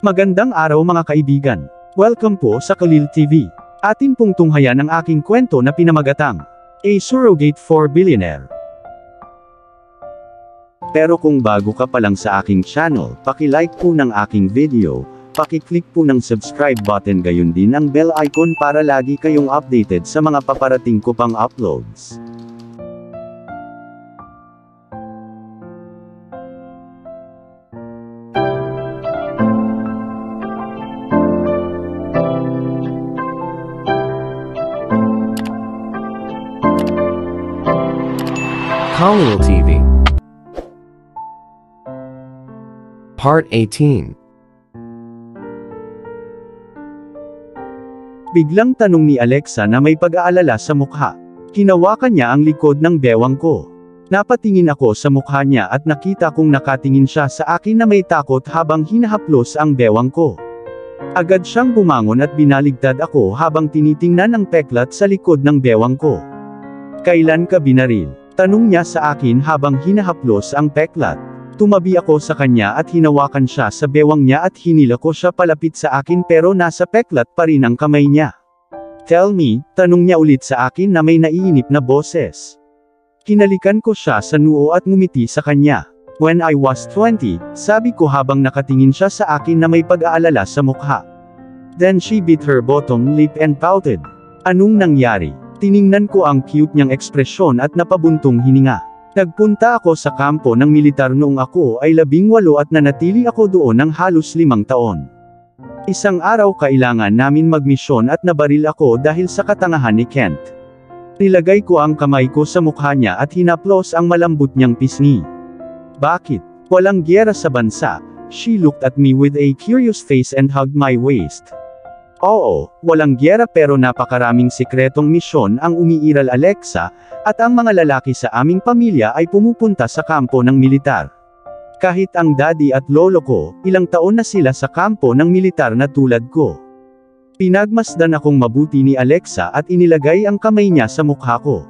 Magandang araw mga kaibigan. Welcome po sa Kalil TV. Atin pong tunghayan ang aking kwento na pinamagatang A Surrogate for Billionaire. Pero kung bago ka pa lang sa aking channel, paki-like po ng aking video, paki-click po ng subscribe button gayon din ang bell icon para lagi kayong updated sa mga paparating ko pang uploads. Kalil TV Part 18. Biglang tanong ni Alexa na may pag-aalala sa mukha. Hinawakan niya ang likod ng bewang ko. Napatingin ako sa mukha niya at nakita kong nakatingin siya sa akin na may takot habang hinahaplos ang bewang ko. Agad siyang bumangon at binaligtad ako habang tinitingnan ang peklat sa likod ng bewang ko. "Kailan ka binaril?" Tanong niya sa akin habang hinahaplos ang peklat. Tumabi ako sa kanya at hinawakan siya sa bewang niya at hinila ko siya palapit sa akin pero nasa peklat pa rin ang kamay niya. "Tell me," tanong niya ulit sa akin na may naiinip na boses. Hinalikan ko siya sa noo at ngumiti sa kanya. "When I was 20, sabi ko habang nakatingin siya sa akin na may pag-aalala sa mukha. Then she bit her bottom lip and pouted. Anong nangyari? Tiningnan ko ang cute niyang ekspresyon at napabuntong hininga. Nagpunta ako sa kampo ng militar noong ako ay 18 at nanatili ako doon ng halos 5 taon. Isang araw kailangan namin magmisyon at nabaril ako dahil sa katangahan ni Kent. Nilagay ko ang kamay ko sa mukha niya at hinaplos ang malambot niyang pisngi. Bakit? Walang giyera sa bansa. She looked at me with a curious face and hugged my waist. Oo, walang giyera pero napakaraming sikretong misyon ang umiiral Alexa, at ang mga lalaki sa aming pamilya ay pumupunta sa kampo ng militar. Kahit ang daddy at lolo ko, ilang taon na sila sa kampo ng militar na tulad ko. Pinagmasdan akong mabuti ni Alexa at inilagay ang kamay niya sa mukha ko.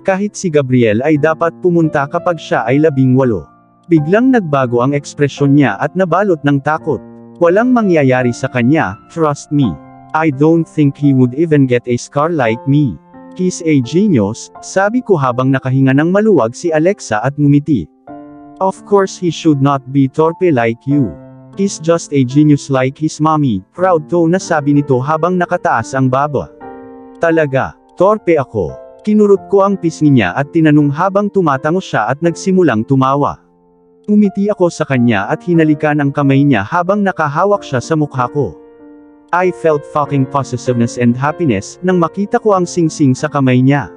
Kahit si Gabriel ay dapat pumunta kapag siya ay 18. Biglang nagbago ang ekspresyon niya at nabalot ng takot. Walang mangyayari sa kanya, trust me. I don't think he would even get a scar like me. He's a genius, sabi ko habang nakahinga ng maluwag si Alexa at ngumiti. Of course he should not be torpe like you. He's just a genius like his mommy, proud tone na sabi nito habang nakataas ang baba. Talaga, torpe ako. Kinurot ko ang pisngi niya at tinanong habang tumatango siya at nagsimulang tumawa. Umiti ako sa kanya at hinalikan ang kamay niya habang nakahawak siya sa mukha ko. I felt fucking possessiveness and happiness nang makita ko ang singsing sa kamay niya.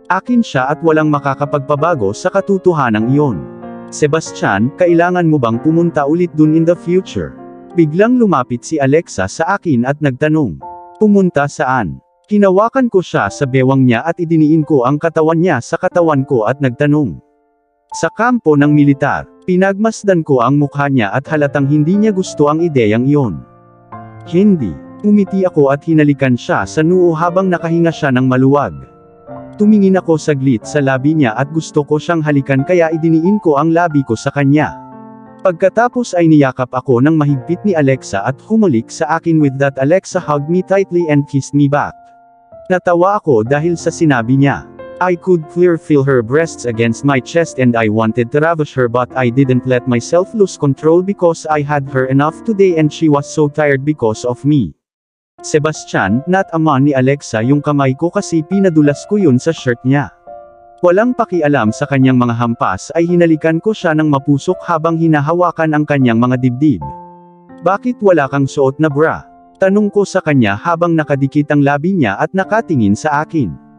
Akin siya at walang makakapagpabago sa katotohanang iyon. "Sebastian, kailangan mo bang pumunta ulit dun in the future?" Biglang lumapit si Alexa sa akin at nagtanong. "Pumunta saan?" Hinawakan ko siya sa bewang niya at idiniin ko ang katawan niya sa katawan ko at nagtanong. "Sa kampo ng militar." Pinagmasdan ko ang mukha niya at halatang hindi niya gusto ang ideyang iyon. "Hindi." Umiti ako at hinalikan siya sa noo habang nakahinga siya ng maluwag. Tumingin ako saglit sa labi niya at gusto ko siyang halikan kaya idiniin ko ang labi ko sa kanya. Pagkatapos ay niyakap ako ng mahigpit ni Alexa at humalik sa akin. With that, Alexa hugged me tightly and kissed me back. Natawa ako dahil sa sinabi niya. I could clearly feel her breasts against my chest and I wanted to ravish her but I didn't let myself lose control because I had her enough today and she was so tired because of me. Sebastian, natama ni Alexa yung kamay ko kasi pinadulas ko yun sa shirt niya. Walang pakialam sa kanyang mga hampas ay hinalikan ko siya ng mapusok habang hinahawakan ang kanyang mga dibdib. "Bakit wala kang suot na bra?" Tanong ko sa kanya habang nakadikit ang labi niya at nakatingin sa akin.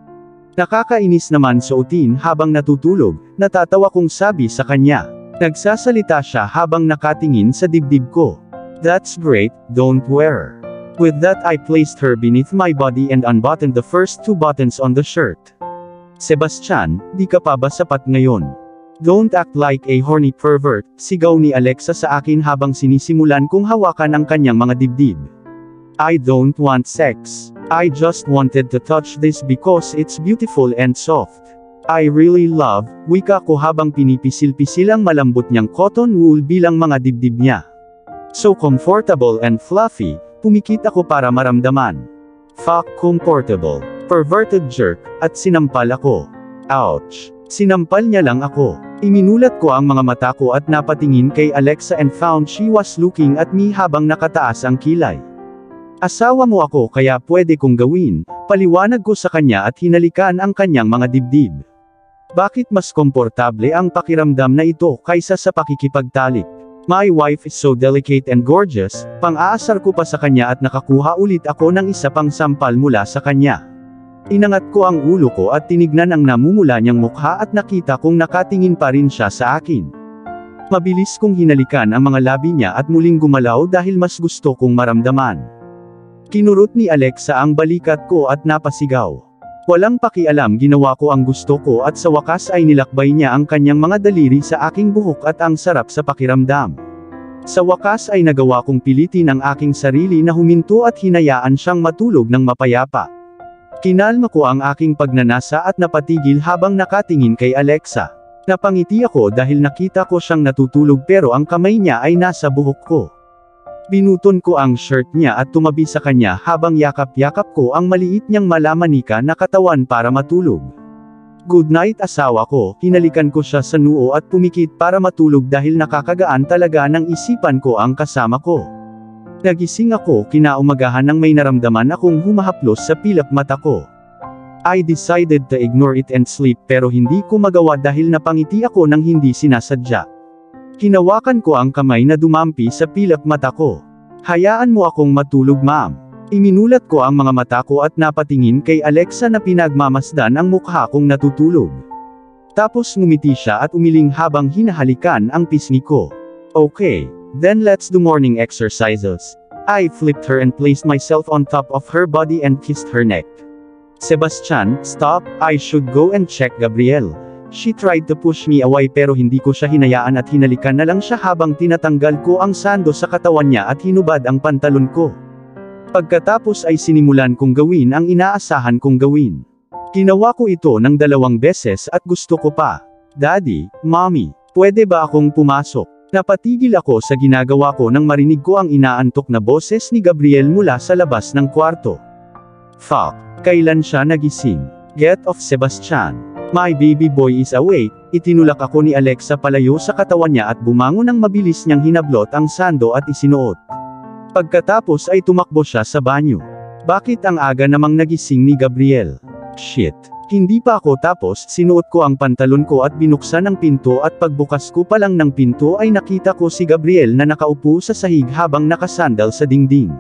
"Nakakainis naman suotin habang natutulog," natatawa kong sabi sa kanya. Nagsasalita siya habang nakatingin sa dibdib ko. "That's great, don't wear." With that I placed her beneath my body and unbuttoned the first 2 buttons on the shirt. "Sebastian, di ka pa ba sapat ngayon? Don't act like a horny pervert," sigaw ni Alexa sa akin habang sinisimulan kong hawakan ang kanyang mga dibdib. "I don't want sex. I just wanted to touch this because it's beautiful and soft. I really love," wika ko habang pinipisil-pisil ang malambot niyang cotton wool bilang mga dibdib niya. So comfortable and fluffy, pumikit ako para maramdaman. Fuck comfortable. Perverted jerk, at sinampal ako. Ouch. Sinampal niya lang ako. Iminulat ko ang mga mata ko at napatingin kay Alexa and found she was looking at me habang nakataas ang kilay. Asawa mo ako kaya pwede kong gawin, paliwanag ko sa kanya at hinalikan ang kanyang mga dibdib. Bakit mas komportable ang pakiramdam na ito kaysa sa pakikipagtalik? My wife is so delicate and gorgeous, pang-aasar ko pa sa kanya at nakakuha ulit ako ng isa pang sampal mula sa kanya. Inangat ko ang ulo ko at tinignan ang namumula niyang mukha at nakita kong nakatingin pa rin siya sa akin. Mabilis kong hinalikan ang mga labi niya at muling gumalaw dahil mas gusto kong maramdaman. Kinurot ni Alexa ang balikat ko at napasigaw. Walang pakialam, ginawa ko ang gusto ko at sa wakas ay nilakbay niya ang kanyang mga daliri sa aking buhok at ang sarap sa pakiramdam. Sa wakas ay nagawa kong pilitin ang aking sarili na huminto at hinayaan siyang matulog ng mapayapa. Kinalma ko ang aking pagnanasa at napatigil habang nakatingin kay Alexa. Napangiti ako dahil nakita ko siyang natutulog pero ang kamay niya ay nasa buhok ko. Binuton ko ang shirt niya at tumabi sa kanya habang yakap-yakap ko ang maliit niyang malamanika na katawan para matulog. Good night asawa ko, hinalikan ko siya sa noo at pumikit para matulog dahil nakakagaan talaga ng isipan ko ang kasama ko. Nagising ako kinaumagahan nang may naramdaman akong humahaplos sa pilak mata ko. I decided to ignore it and sleep pero hindi ko magawa dahil napangiti ako nang hindi sinasadya. Hinawakan ko ang kamay na dumampi sa pilak mata ko. Hayaan mo akong matulog ma'am. Iminulat ko ang mga mata ko at napatingin kay Alexa na pinagmamasdan ang mukha kong natutulog. Tapos ngumiti siya at umiling habang hinahalikan ang pisngi ko. Okay. Then let's do morning exercises. I flipped her and placed myself on top of her body and kissed her neck. Sebastian, stop, I should go and check Gabriel. She tried to push me away pero hindi ko siya hinayaan at hinalikan na lang siya habang tinatanggal ko ang sando sa katawan niya at hinubad ang pantalon ko. Pagkatapos ay sinimulan kong gawin ang inaasahan kong gawin. Ginawa ko ito ng 2 beses at gusto ko pa. Daddy, Mommy, pwede ba akong pumasok? Napatigil ako sa ginagawa ko nang marinig ko ang inaantok na boses ni Gabriel mula sa labas ng kwarto. Fuck, kailan siya nagising? Get off Sebastian. My baby boy is awake, itinulak ako ni Alexa palayo sa katawan niya at bumangon nang mabilis niyang hinablot ang sando at isinuot. Pagkatapos ay tumakbo siya sa banyo. Bakit ang aga namang nagising ni Gabriel? Shit. Hindi pa ako tapos, sinuot ko ang pantalon ko at binuksan ang pinto at pagbukas ko pa lang ng pinto ay nakita ko si Gabriel na nakaupo sa sahig habang nakasandal sa dingding.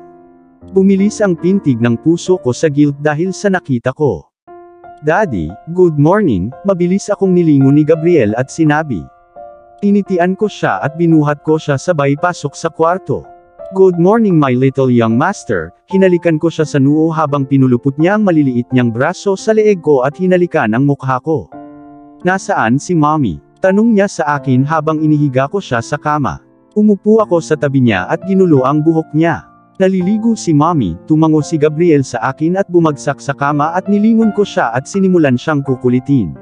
Bumilis ang pintig ng puso ko sa guilt dahil sa nakita ko. Daddy, good morning, mabilis akong nilingon ni Gabriel at sinabi. Initian ko siya at binuhat ko siya sabay pasok sa kwarto. Good morning my little young master, hinalikan ko siya sa noo habang pinulupot niya ang maliliit niyang braso sa leeg ko at hinalikan ang mukha ko. Nasaan si Mommy? Tanong niya sa akin habang inihiga ko siya sa kama. Umupo ako sa tabi niya at ginulo ang buhok niya. Naliligo si Mommy, tumango si Gabriel sa akin at bumagsak sa kama at nilingon ko siya at sinimulan siyang kukulitin.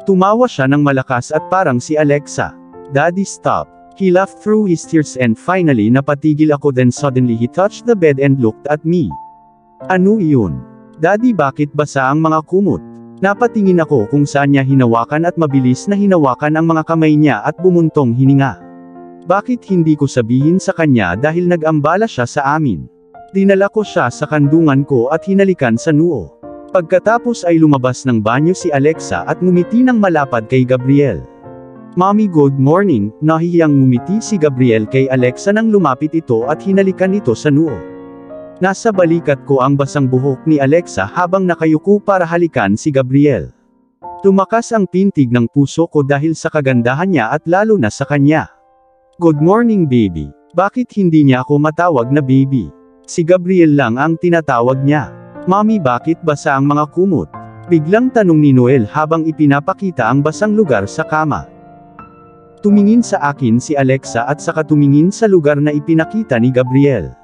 Tumawa siya ng malakas at parang si Alexa. Daddy stop. He laughed through his tears and finally napatigil ako then suddenly he touched the bed and looked at me. Ano iyon? Daddy bakit basa ang mga kumot? Napatingin ako kung saan niya hinawakan at mabilis na hinawakan ang mga kamay niya at bumuntong hininga. Bakit hindi ko sabihin sa kanya dahil nag-ambala siya sa amin? Dinala ko siya sa kandungan ko at hinalikan sa noo. Pagkatapos ay lumabas ng banyo si Alexa at ngumiti ng malapad kay Gabriel. Mommy good morning, nahihiyang ngumiti si Gabriel kay Alexa nang lumapit ito at hinalikan ito sa noo. Nasa balikat ko ang basang buhok ni Alexa habang nakayuko para halikan si Gabriel. Tumakas ang pintig ng puso ko dahil sa kagandahan niya at lalo na sa kanya. Good morning baby. Bakit hindi niya ako matawag na baby? Si Gabriel lang ang tinatawag niya. Mommy bakit basa ang mga kumot? Biglang tanong ni Noel habang ipinapakita ang basang lugar sa kama. Tumingin sa akin si Alexa at saka tumingin sa lugar na ipinakita ni Gabriel.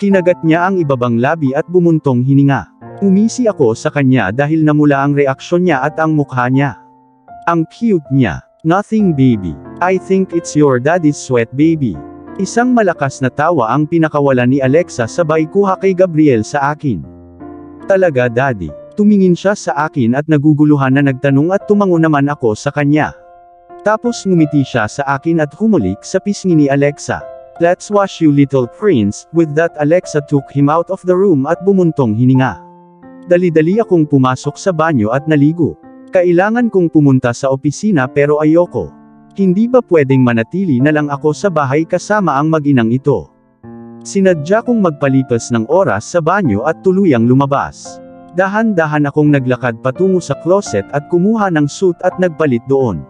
Kinagat niya ang ibabang labi at bumuntong hininga. Umisi ako sa kanya dahil namula ang reaksyon niya at ang mukha niya. Ang cute niya. Nothing baby. I think it's your daddy's sweat baby. Isang malakas na tawa ang pinakawalan ni Alexa sabay kuha kay Gabriel sa akin. Talaga daddy. Tumingin siya sa akin at naguguluhan na nagtanong at tumango naman ako sa kanya. Tapos ngumiti siya sa akin at humulik sa pisngi ni Alexa. Let's wash you little prince. With that Alexa took him out of the room at bumuntong hininga. Dali-dali akong pumasok sa banyo at naligo. Kailangan kong pumunta sa opisina pero ayoko. Hindi ba pwedeng manatili na lang ako sa bahay kasama ang mag-inang ito? Sinadya kong magpalipas ng oras sa banyo at tuluyang lumabas. Dahan-dahan akong naglakad patungo sa closet at kumuha ng suit at nagpalit doon.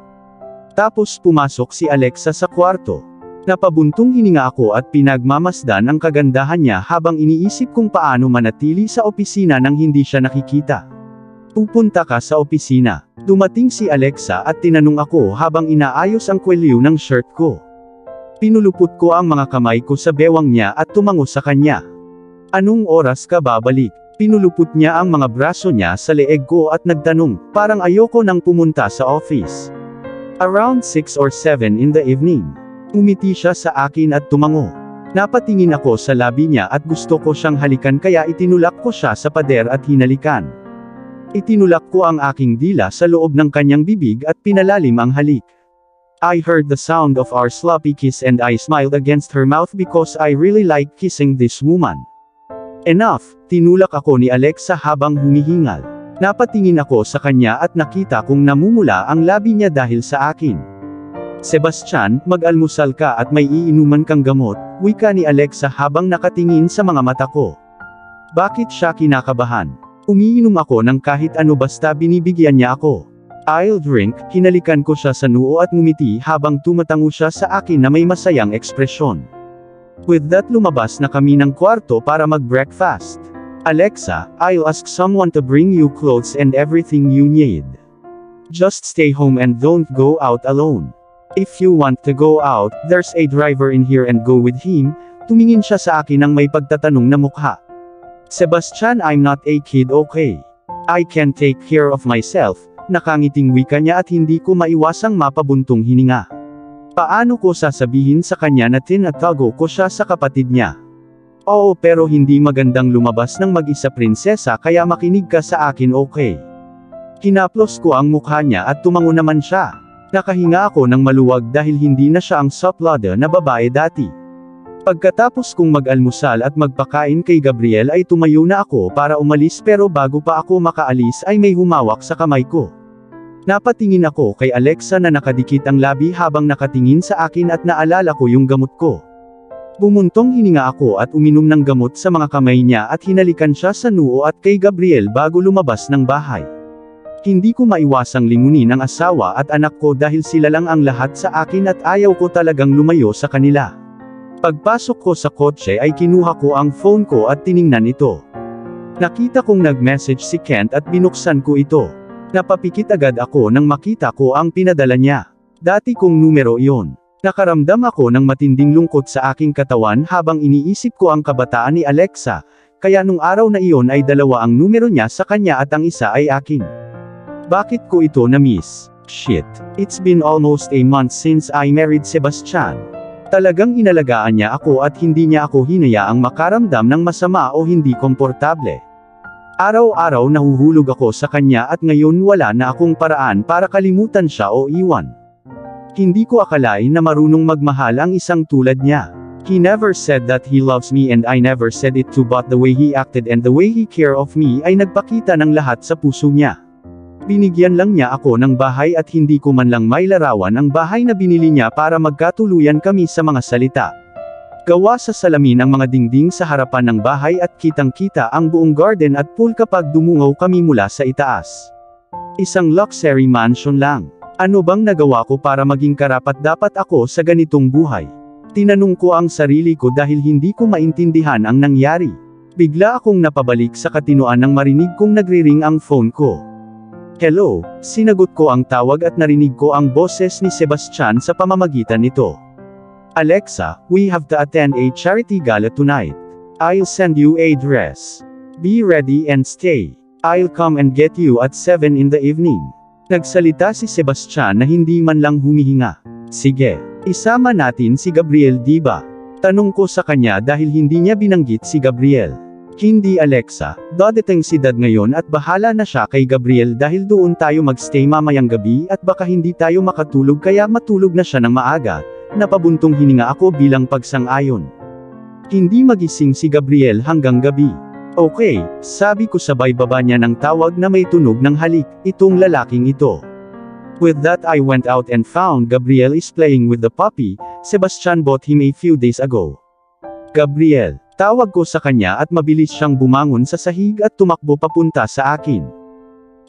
Tapos pumasok si Alexa sa kwarto. Napabuntong hininga ako at pinagmamasdan ang kagandahan niya habang iniisip kung paano manatili sa opisina nang hindi siya nakikita. Pupunta ka sa opisina. Dumating si Alexa at tinanong ako habang inaayos ang kwelyo ng shirt ko. Pinulupot ko ang mga kamay ko sa bewang niya at tumango sa kanya. Anong oras ka babalik? Pinulupot niya ang mga braso niya sa leeg ko at nagtanong, parang ayoko nang pumunta sa office. Around 6 or 7 in the evening. Umiti siya sa akin at tumango. Napatingin ako sa labi niya at gusto ko siyang halikan kaya itinulak ko siya sa pader at hinalikan. Itinulak ko ang aking dila sa loob ng kanyang bibig at pinalalim ang halik. I heard the sound of our sloppy kiss and I smiled against her mouth because I really like kissing this woman. Enough, tinulak ako ni Alexa habang humihingal. Napatingin ako sa kanya at nakita kong namumula ang labi niya dahil sa akin. Sebastian, mag-almusal ka at may iinuman kang gamot, wika ni Alexa habang nakatingin sa mga mata ko. Bakit siya kinakabahan? Umiinom ako ng kahit ano basta binibigyan niya ako. I'll drink, hinalikan ko siya sa noo at ngumiti habang tumatango siya sa akin na may masayang ekspresyon. With that lumabas na kami ng kwarto para mag-breakfast. Alexa, I'll ask someone to bring you clothes and everything you need. Just stay home and don't go out alone. If you want to go out, there's a driver in here and go with him. Tumingin siya sa akin ng may pagtatanong na mukha. Sebastian, I'm not a kid, okay? I can take care of myself. Nakangiting wika niya at hindi ko maiwasang mapabuntong hininga. Paano ko sasabihin sa kanya na tinatago ko siya sa kapatid niya? Oo, pero hindi magandang lumabas ng mag-isa prinsesa kaya makinig ka sa akin, okay? Kinaplos ko ang mukha niya at tumango naman siya. Nakahinga ako ng maluwag dahil hindi na siya ang suplada na babae dati. Pagkatapos kong mag-almusal at magpakain kay Gabriel ay tumayo na ako para umalis pero bago pa ako makaalis ay may humawak sa kamay ko. Napatingin ako kay Alexa na nakadikit ang labi habang nakatingin sa akin at naalala ko yung gamot ko. Bumuntong hininga ako at uminom ng gamot sa mga kamay niya at hinalikan siya sa noo at kay Gabriel bago lumabas ng bahay. Hindi ko maiwasang lingunin ang asawa at anak ko dahil sila lang ang lahat sa akin at ayaw ko talagang lumayo sa kanila. Pagpasok ko sa kotse ay kinuha ko ang phone ko at tiningnan ito. Nakita kong nag-message si Kent at binuksan ko ito. Napapikit agad ako nang makita ko ang pinadala niya. Dati kong numero iyon. Nakaramdam ako ng matinding lungkot sa aking katawan habang iniisip ko ang kabataan ni Alexa, kaya nung araw na iyon ay dalawa ang numero niya sa kanya at ang isa ay akin. Bakit ko ito na-miss? Shit. It's been almost a month since I married Sebastian. Talagang inalagaan niya ako at hindi niya ako hinayaang makaramdam ng masama o hindi komportable. Araw-araw nahuhulog ako sa kanya at ngayon wala na akong paraan para kalimutan siya o iwan. Hindi ko akalain na marunong magmahal ang isang tulad niya. He never said that he loves me and I never said it too, but the way he acted and the way he cared of me ay nagpakita ng lahat sa puso niya. Binigyan lang niya ako ng bahay at hindi ko man lang mailarawan ang bahay na binili niya para magkatuluyan kami sa mga salita. Gawa sa salamin ang mga dingding sa harapan ng bahay at kitang-kita ang buong garden at pool kapag dumungaw kami mula sa itaas. Isang luxury mansion lang. Ano bang nagawa ko para maging karapat-dapat ako sa ganitong buhay? Tinanong ko ang sarili ko dahil hindi ko maintindihan ang nangyari. Bigla akong napabalik sa katinoan nang marinig kong nagri-ring ang phone ko. Hello, sinagot ko ang tawag at narinig ko ang boses ni Sebastian sa pamamagitan nito. Alexa, we have to attend a charity gala tonight. I'll send you a dress. Be ready and stay. I'll come and get you at 7 in the evening. Nagsalita si Sebastian na hindi man lang humihinga. Sige, isama natin si Gabriel, diba? Tanong ko sa kanya dahil hindi niya binanggit si Gabriel. Hindi Alexa, dadating si Dad ngayon at bahala na siya kay Gabriel dahil doon tayo magstay mamayang gabi at baka hindi tayo makatulog kaya matulog na siya ng maaga. Napabuntong hininga ako bilang pagsang-ayon. Hindi magising si Gabriel hanggang gabi. Okay, sabi ko sabay baba niya ng tawag na may tunog ng halik, itong lalaking ito. With that I went out and found Gabriel is playing with the puppy, Sebastian bought him a few days ago. Gabriel, tawag ko sa kanya at mabilis siyang bumangon sa sahig at tumakbo papunta sa akin.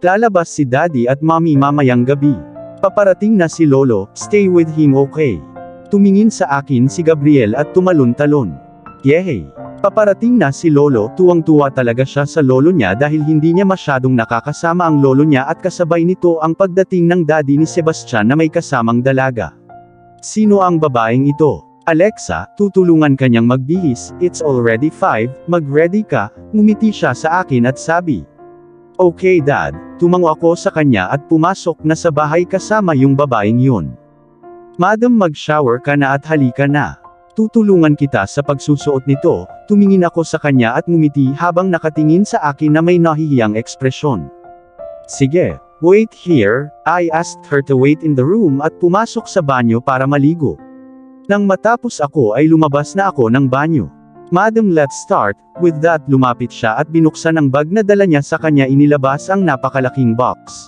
Lalabas si Daddy at Mommy mamayang gabi. Paparating na si Lolo, stay with him okay. Tumingin sa akin si Gabriel at tumalon-talon. Yehey! Paparating na si Lolo, tuwang-tuwa talaga siya sa lolo niya dahil hindi niya masyadong nakakasama ang lolo niya at kasabay nito ang pagdating ng daddy ni Sebastian na may kasamang dalaga. Sino ang babaeng ito? Alexa, tutulungan kanyang magbihis, it's already 5, mag-ready ka, ngumiti siya sa akin at sabi. Okay Dad, tumango ako sa kanya at pumasok na sa bahay kasama yung babaeng yun. Madam mag-shower ka na at halika na. Tutulungan kita sa pagsusuot nito, tumingin ako sa kanya at ngumiti habang nakatingin sa akin na may nahihiyang ekspresyon. Sige, wait here, I asked her to wait in the room at pumasok sa banyo para maligo. Nang matapos ako ay lumabas na ako ng banyo. Madam let's start, with that lumapit siya at binuksan ang bag na dala niya sa kanya inilabas ang napakalaking box.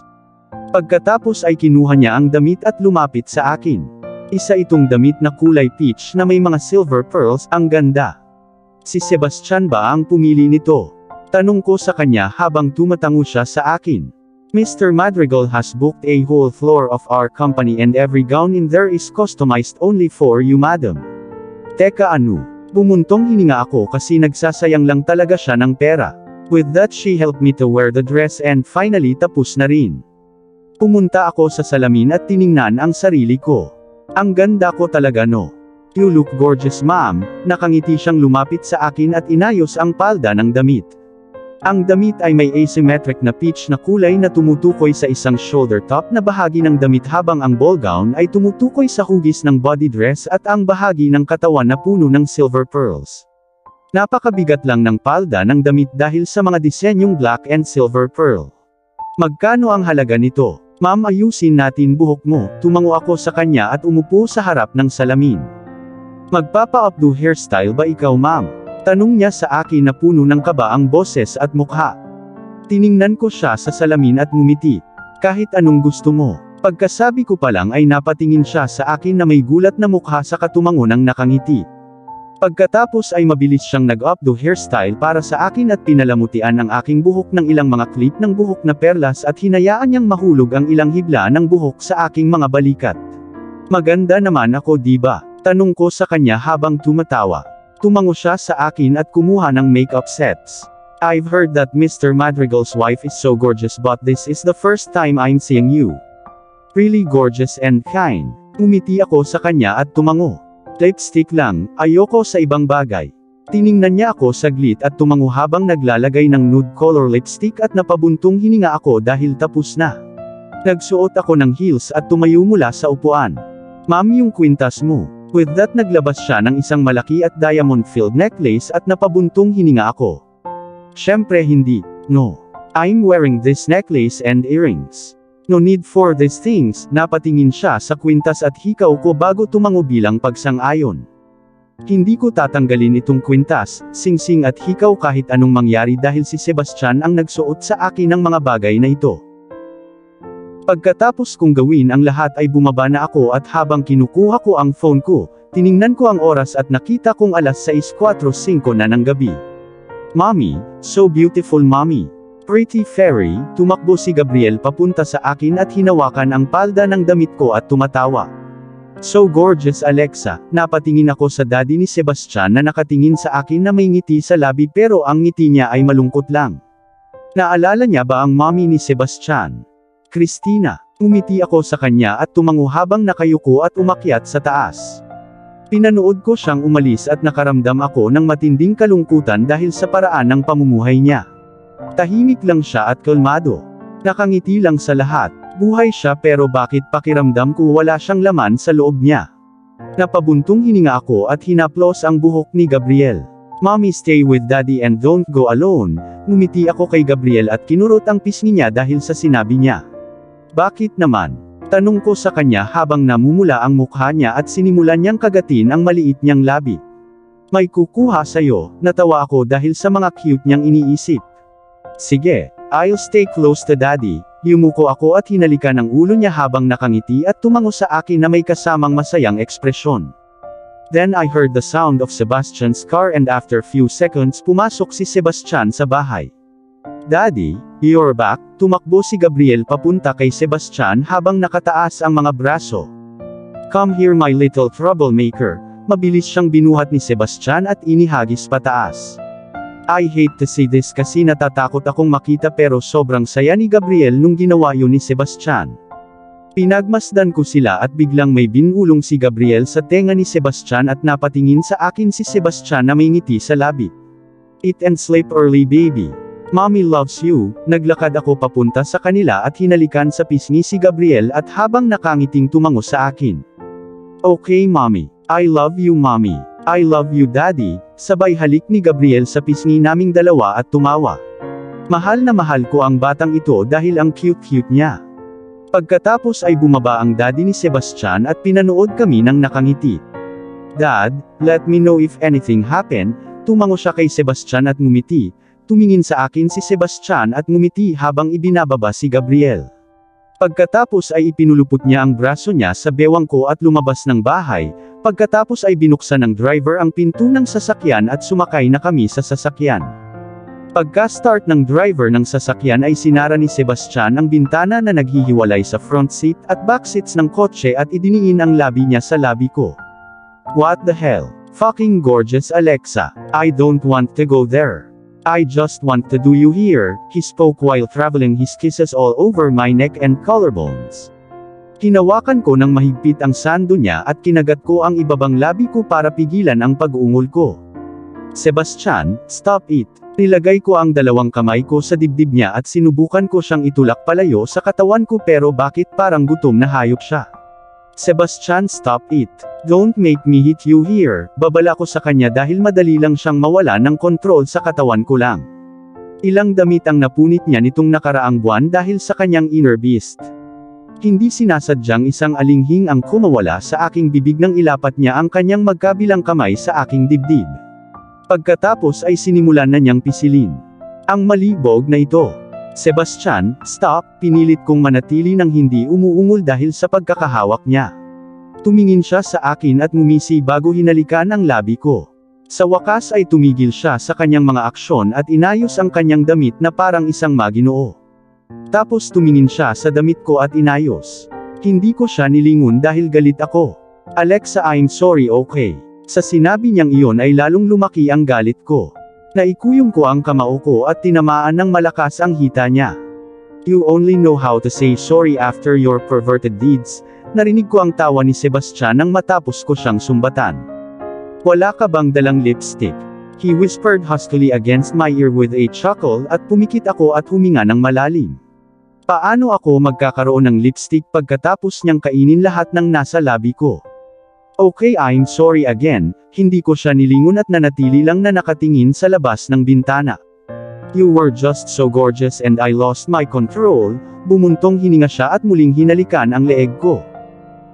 Pagkatapos ay kinuha niya ang damit at lumapit sa akin. Isa itong damit na kulay peach na may mga silver pearls, ang ganda. Si Sebastian ba ang pumili nito? Tanong ko sa kanya habang tumatango siya sa akin. Mr. Madrigal has booked a whole floor of our company and every gown in there is customized only for you madam. Teka ano? Bumuntong hininga ako kasi nagsasayang lang talaga siya ng pera. With that she helped me to wear the dress and finally tapos na rin. Pumunta ako sa salamin at tiningnan ang sarili ko. Ang ganda ko talaga no. You look gorgeous ma'am, nakangiti siyang lumapit sa akin at inayos ang palda ng damit. Ang damit ay may asymmetric na peach na kulay na tumutukoy sa isang shoulder top na bahagi ng damit habang ang ball gown ay tumutukoy sa hugis ng body dress at ang bahagi ng katawan na puno ng silver pearls. Napakabigat lang ng palda ng damit dahil sa mga disenyong black and silver pearl. Magkano ang halaga nito? Ma'am ayusin natin buhok mo, tumango ako sa kanya at umupo sa harap ng salamin. Magpapa-updo hairstyle ba ikaw ma'am? Tanong niya sa akin na puno ng kaba ang boses at mukha. Tiningnan ko siya sa salamin at ngumiti. Kahit anong gusto mo. Pagkasabi ko pa lang ay napatingin siya sa akin na may gulat na mukha sa katumango ng nakangiti. Pagkatapos ay mabilis siyang nag-updo hairstyle para sa akin at pinalamutian ang aking buhok ng ilang mga clip ng buhok na perlas at hinayaan niyang mahulog ang ilang hibla ng buhok sa aking mga balikat. Maganda naman ako diba? Tanong ko sa kanya habang tumatawa. Tumango siya sa akin at kumuha ng makeup sets. I've heard that Mr. Madrigal's wife is so gorgeous but this is the first time I'm seeing you. Really gorgeous and kind. Umiti ako sa kanya at tumango. Lipstick lang, ayoko sa ibang bagay. Tiningnan niya ako saglit at tumango habang naglalagay ng nude color lipstick at napabuntong hininga ako dahil tapos na. Nagsuot ako ng heels at tumayo mula sa upuan. Ma'am yung kwintas mo. With that naglabas siya ng isang malaki at diamond-filled necklace at napabuntong hininga ako. Syempre hindi, no. I'm wearing this necklace and earrings. No need for these things, napatingin siya sa kwintas at hikaw ko bago tumango bilang pagsang-ayon. Hindi ko tatanggalin itong kwintas, singsing at hikaw kahit anong mangyari dahil si Sebastian ang nagsuot sa akin ng mga bagay na ito. Pagkatapos kong gawin ang lahat ay bumaba na ako at habang kinukuha ko ang phone ko, tiningnan ko ang oras at nakita kong alas 6:45 na ng gabi. Mommy, so beautiful mommy. Pretty fairy, tumakbo si Gabriel papunta sa akin at hinawakan ang palda ng damit ko at tumatawa. So gorgeous Alexa, napatingin ako sa daddy ni Sebastian na nakatingin sa akin na may ngiti sa labi pero ang ngiti niya ay malungkot lang. Naalala niya ba ang mommy ni Sebastian? Christina, umiti ako sa kanya at tumango habang nakayuko at umakyat sa taas. Pinanood ko siyang umalis at nakaramdam ako ng matinding kalungkutan dahil sa paraan ng pamumuhay niya. Tahimik lang siya at kalmado. Nakangiti lang sa lahat. Buhay siya pero bakit pakiramdam ko wala siyang laman sa loob niya? Napabuntong hininga ako at hinaplos ang buhok ni Gabriel. Mommy, stay with daddy and don't go alone. Ngumiti ako kay Gabriel at kinurot ang pisngi niya dahil sa sinabi niya. Bakit naman? Tanong ko sa kanya habang namumula ang mukha niya at sinimulan niyang kagatin ang maliit niyang labi. May kukuha sa'yo, natawa ako dahil sa mga cute niyang iniisip. Sige, I'll stay close to daddy. Yumuko ako at hinalikan ang ulo niya habang nakangiti at tumango sa akin na may kasamang masayang ekspresyon. Then I heard the sound of Sebastian's car and after few seconds pumasok si Sebastian sa bahay. Daddy, you're back. Tumakbo si Gabriel papunta kay Sebastian habang nakataas ang mga braso. Come here my little troublemaker. Mabilis siyang binuhat ni Sebastian at inihagis pataas. I hate to see this kasi natatakot akong makita pero sobrang saya ni Gabriel nung ginawa yun ni Sebastian. Pinagmasdan ko sila at biglang may binulong si Gabriel sa tenga ni Sebastian at napatingin sa akin si Sebastian na may ngiti sa labi. Eat and sleep early baby. Mommy loves you. Naglakad ako papunta sa kanila at hinalikan sa pisngi si Gabriel at habang nakangiting tumango sa akin. Okay mommy. I love you mommy. I love you daddy. Sabay halik ni Gabriel sa pisngi naming dalawa at tumawa. Mahal na mahal ko ang batang ito dahil ang cute-cute niya. Pagkatapos ay bumaba ang daddy ni Sebastian at pinanood kami ng nakangiti. Dad, let me know if anything happened. Tumango siya kay Sebastian at ngumiti. Tumingin sa akin si Sebastian at ngumiti habang ibinababa si Gabriel. Pagkatapos ay ipinulupot niya ang braso niya sa bewang ko at lumabas ng bahay. Pagkatapos ay binuksan ng driver ang pinto ng sasakyan at sumakay na kami sa sasakyan. Pagka-start ng driver ng sasakyan ay sinara ni Sebastian ang bintana na naghihiwalay sa front seat at back seats ng kotse at idiniin ang labi niya sa labi ko. What the hell? Fucking gorgeous Alexa. I don't want to go there. I just want to do you here, he spoke while traveling his kisses all over my neck and collarbones. Hinawakan ko ng mahigpit ang sando niya at kinagat ko ang ibabang labi ko para pigilan ang pag-ungol ko. Sebastian, stop it. Nilagay ko ang dalawang kamay ko sa dibdib niya at sinubukan ko siyang itulak palayo sa katawan ko pero bakit parang gutom na hayop siya. Sebastian, stop it. Don't make me hit you here. Babala ko sa kanya dahil madali lang siyang mawala ng kontrol sa katawan ko lang. Ilang damit ang napunit niya nitong nakaraang buwan dahil sa kanyang inner beast. Hindi sinasadyang isang alinghing ang kumawala sa aking bibig nang ilapat niya ang kanyang magkabilang kamay sa aking dibdib. Pagkatapos ay sinimulan na niyang pisilin. Ang malibog na ito. Sebastian, stop, pinilit kong manatili nang hindi umuungol dahil sa pagkakahawak niya. Tumingin siya sa akin at ngumisi bago hinalikan ang labi ko. Sa wakas ay tumigil siya sa kanyang mga aksyon at inayos ang kanyang damit na parang isang maginoo. Tapos tumingin siya sa damit ko at inayos. Hindi ko siya nilingon dahil galit ako. Alexa, I'm sorry, okay. Sa sinabi niyang iyon ay lalong lumaki ang galit ko. Naikuyong ko ang kamao ko at tinamaan ng malakas ang hita niya. You only know how to say sorry after your perverted deeds. Narinig ko ang tawa ni Sebastian nang matapos ko siyang sumbatan. Wala ka bang dalang lipstick? He whispered huskily against my ear with a chuckle at pumikit ako at huminga ng malalim. Paano ako magkakaroon ng lipstick pagkatapos niyang kainin lahat ng nasa labi ko? Okay, I'm sorry again. Hindi ko siya nilingon at nanatili lang na nakatingin sa labas ng bintana. You were just so gorgeous and I lost my control. Bumuntong hininga siya at muling hinalikan ang leeg ko.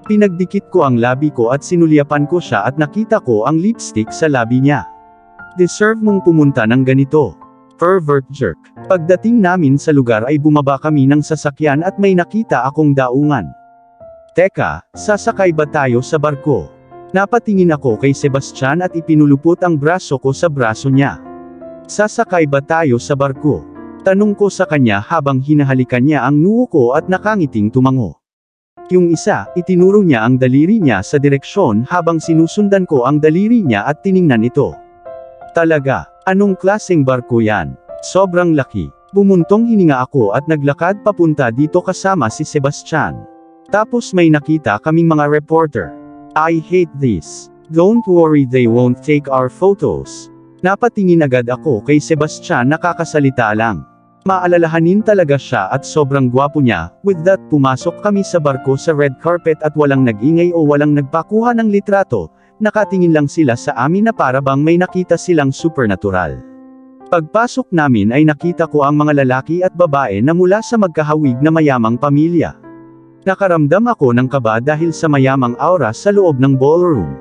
Pinagdikit ko ang labi ko at sinulyapan ko siya at nakita ko ang lipstick sa labi niya. Deserve mong pumunta ng ganito. Pervert jerk. Pagdating namin sa lugar ay bumaba kami ng sasakyan at may nakita akong daungan. Teka, sasakay ba tayo sa barko? Napatingin ako kay Sebastian at ipinulupot ang braso ko sa braso niya. Sasakay ba tayo sa barko? Tanong ko sa kanya habang hinahalikan niya ang noo ko at nakangiting tumango. Yung isa, itinuro niya ang daliri niya sa direksyon habang sinusundan ko ang daliri niya at tiningnan ito. Talaga, anong klaseng barko yan? Sobrang laki. Bumuntong hininga ako at naglakad papunta dito kasama si Sebastian. Tapos may nakita kaming mga reporter. I hate this. Don't worry, they won't take our photos. Napatingin agad ako kay Sebastian, nakakasalita lang. Maalalahanin talaga siya at sobrang gwapo niya. With that, pumasok kami sa barko sa red carpet at walang nag-ingay o walang nagpakuha ng litrato, nakatingin lang sila sa amin na para bang may nakita silang supernatural. Pagpasok namin ay nakita ko ang mga lalaki at babae na mula sa magkahawig na mayamang pamilya. Nakaramdam ako ng kaba dahil sa mayamang aura sa loob ng ballroom.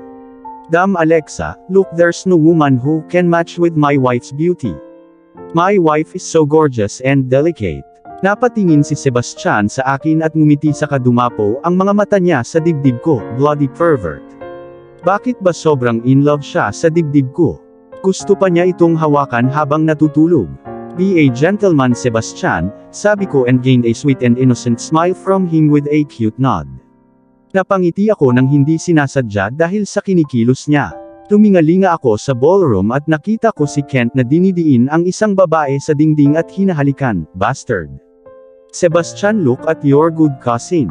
Damn Alexa, look, there's no woman who can match with my wife's beauty. My wife is so gorgeous and delicate. Napatingin si Sebastian sa akin at ngumiti saka dumapo ang mga mata niya sa dibdib ko, bloody pervert. Bakit ba sobrang in love siya sa dibdib ko? Gusto pa niya itong hawakan habang natutulog. Be a gentleman, Sebastian, sabi ko and gained a sweet and innocent smile from him with a cute nod. Napangiti ako nang hindi sinasadya dahil sa kinikilos niya. Tumingalinga ako sa ballroom at nakita ko si Kent na dinidiin ang isang babae sa dingding at hinahalikan, bastard. Sebastian, look at your good cousin.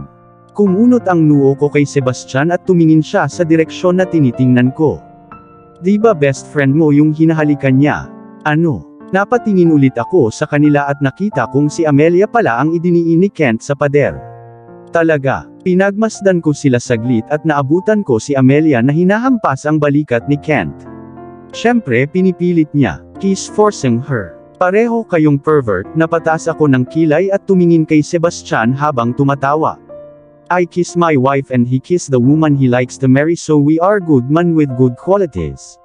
Kumunot ang noo ko kay Sebastian at tumingin siya sa direksyon na tinitingnan ko. Di ba best friend mo yung hinahalikan niya? Ano? Napatingin ulit ako sa kanila at nakita kong si Amelia pala ang idiniin ni Kent sa pader. Talaga, pinagmasdan ko sila saglit at naabutan ko si Amelia na hinahampas ang balikat ni Kent. Siyempre pinipilit niya, he's forcing her. Pareho kayong pervert, napataas ako ng kilay at tumingin kay Sebastian habang tumatawa. I kiss my wife and he kiss the woman he likes to marry, so we are good man with good qualities.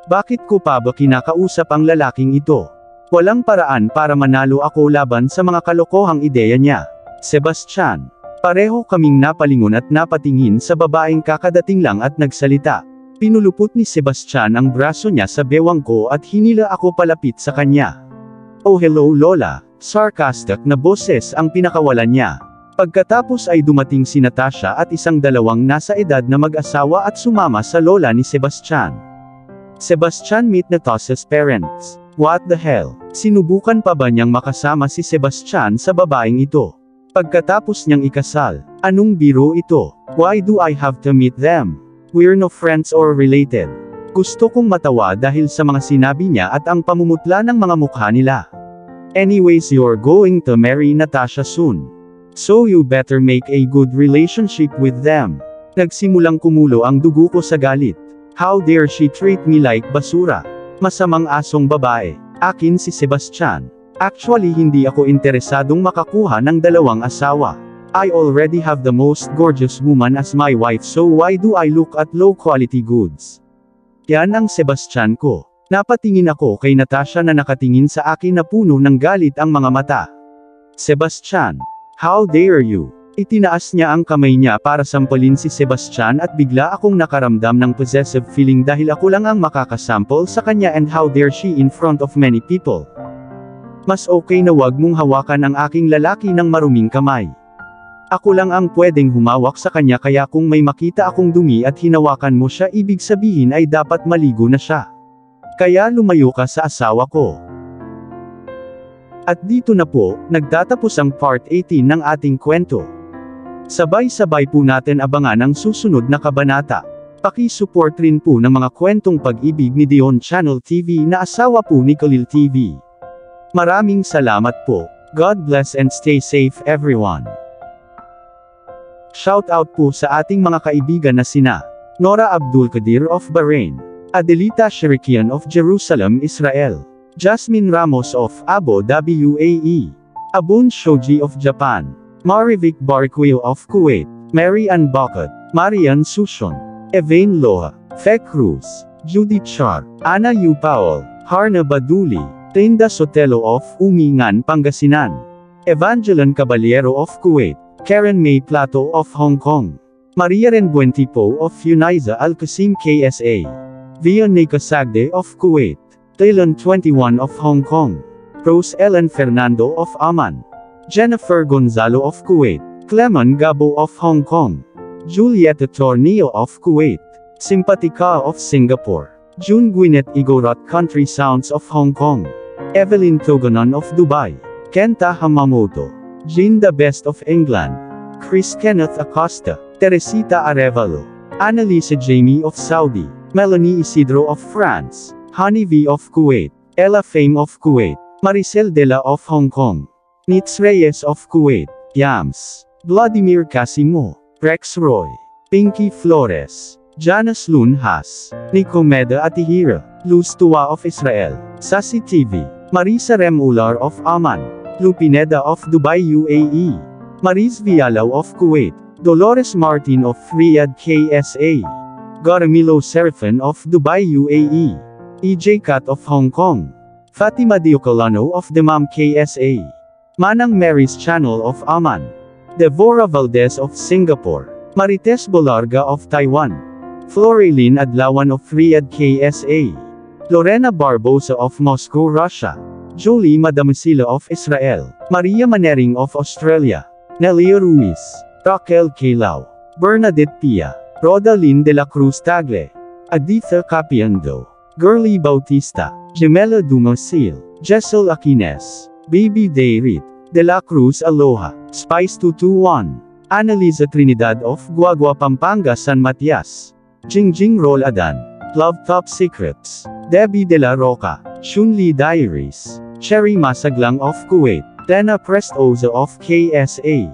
Bakit ko pa ba kinakausap ang lalaking ito? Walang paraan para manalo ako laban sa mga kalokohang ideya niya. Sebastian. Pareho kaming napalingon at napatingin sa babaeng kakadating lang at nagsalita. Pinulupot ni Sebastian ang braso niya sa bewang ko at hinila ako palapit sa kanya. Oh hello Lola, sarcastic na boses ang pinakawalan niya. Pagkatapos ay dumating si Natasha at isang dalawang nasa edad na mag-asawa at sumama sa lola ni Sebastian. Sebastian meet Natasha's parents. What the hell? Sinubukan pa ba niyang makasama si Sebastian sa babaeng ito? Pagkatapos niyang ikasal, anong biro ito? Why do I have to meet them? We're no friends or related. Gusto kong matawa dahil sa mga sinabi niya at ang pamumutla ng mga mukha nila. Anyways, you're going to marry Natasha soon. So you better make a good relationship with them. Nagsimulang kumulo ang dugo ko sa galit. How dare she treat me like basura? Masamang asong babae. Akin si Sebastian. Actually hindi ako interesadong makakuha ng dalawang asawa. I already have the most gorgeous woman as my wife, so why do I look at low quality goods? Yan ang Sebastian ko. Napatingin ako kay Natasha na nakatingin sa akin na puno ng galit ang mga mata. Sebastian, how dare you? Itinaas niya ang kamay niya para sampalin si Sebastian at bigla akong nakaramdam ng possessive feeling dahil ako lang ang makakasample sa kanya, and how dare she in front of many people. Mas okay na wag mong hawakan ang aking lalaki ng maruming kamay. Ako lang ang pwedeng humawak sa kanya, kaya kung may makita akong dumi at hinawakan mo siya, ibig sabihin ay dapat maligo na siya. Kaya lumayo ka sa asawa ko. At dito na po, nagtatapos ang part 18 ng ating kwento. Sabay-sabay po natin abangan ang susunod na kabanata. Paki-support rin po ng mga kwentong pag-ibig ni Dion Channel TV na asawa po ni Khalil TV. Maraming salamat po. God bless and stay safe everyone. Shout out po sa ating mga kaibigan na sina Nora Abdulkadir of Bahrain, Adelita Shirikian of Jerusalem, Israel, Jasmine Ramos of Abu Dhabi, UAE, Abun Shoji of Japan, Marivic Barquio of Kuwait, Mary Ann Bakat, Marian Sushon, Evain Loha, Fe Cruz, Judy Char, Ana Yu Paul, Harna Baduli, Tenda Sotelo of Umingan, Pangasinan, Evangeline Caballero of Kuwait, Karen May Plato of Hong Kong, Maria Renbuentipo of Uniza Al-Qasim KSA, Vianney Casagde of Kuwait, Taylon 21 of Hong Kong, Rose Ellen Fernando of Oman, Jennifer Gonzalo of Kuwait, Clemon Gabo of Hong Kong, Julieta Tornillo of Kuwait, Simpatica of Singapore, June Gwyneth Igorot Country Sounds of Hong Kong, Evelyn Togonon of Dubai, Kenta Hamamoto, Jean the Best of England, Chris Kenneth Acosta, Teresita Arevalo, Annalisa Jamie of Saudi, Melanie Isidro of France, Honey V of Kuwait, Ella Fame of Kuwait, Maricel Dela of Hong Kong. Nitz Reyes of Kuwait. Yams. Vladimir Casimo. Rex Roy. Pinky Flores. Janice Lunhas. Nicomeda Atihira. Luz Tua of Israel. Sasi TV. Marisa Remular of Amman. Lupineda of Dubai UAE. Mariz Vialaw of Kuwait. Dolores Martin of Riyadh KSA. Garamilo Serafin of Dubai UAE. EJ Kat of Hong Kong. Fatima Diocolano of Dammam KSA. Manang Mary's Channel of Amman. Devora Valdez of Singapore. Marites Bolarga of Taiwan. Floreline Adlawan of Riyadh KSA. Lorena Barbosa of Moscow, Russia. Jolie Madamasila of Israel. Maria Manering of Australia. Nelia Ruiz. Raquel Calao. Bernadette Pia. Rodalyn de la Cruz Tagle. Aditha Capiando. Girly Bautista. Gemela Dumasil. Jessel Aquines. Baby Dayrit. De la Cruz Aloha. Spice 221. Annalisa Trinidad of Guagua Pampanga San Matias. Jingjing Roladan. Love Top Secrets. Debbie de la Roca. Shunli Diaries. Cherry Masaglang of Kuwait. Dena Prestoza of KSA.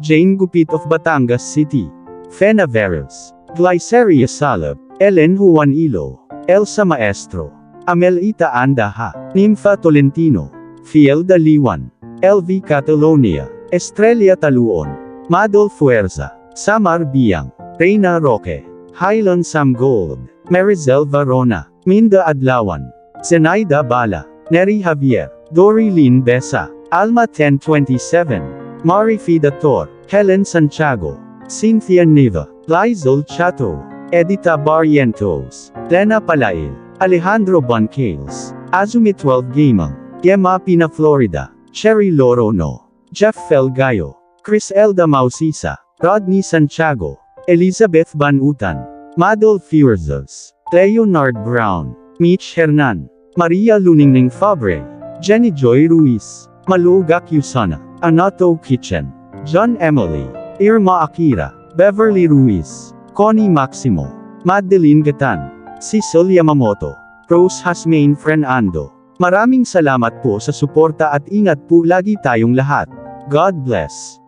Jane Gupit of Batangas City. Fena Veros. Glyceria Salab. Ellen Juanilo. Elsa Maestro. Amelita Andaha. Nympha Tolentino. Fiel Daliwan. LV Catalonia. Estrella Taluon. Madol Fuerza. Samar Biang. Reina Roque. Highland Sam Gold. Marizel Varona. Minda Adlawan. Zenaida Bala. Neri Javier. Dory Lynn Besa. Alma 1027. Mari Fidator. Helen Santiago. Cynthia Niva. Lizel Chato. Edita Barrientos. Lena Palail. Alejandro Boncales. Azumi 12 Gamang. Gemma Pina Florida. Cherry Lorono. Jeff Felgayo. Chris Elda Mausisa. Rodney Santiago. Elizabeth Banutan. Madol Fuerzas. Leonard Brown. Mitch Hernan. Maria Luningning Fabre. Jenny Joy Ruiz. Malugak Yusana. Anato Kitchen. John Emily. Irma Akira. Beverly Ruiz. Connie Maximo. Madeline Gatan. Cecil Yamamoto. Rose Hasmain Fernando. Maraming salamat po sa suporta at ingat po lagi tayong lahat. God bless.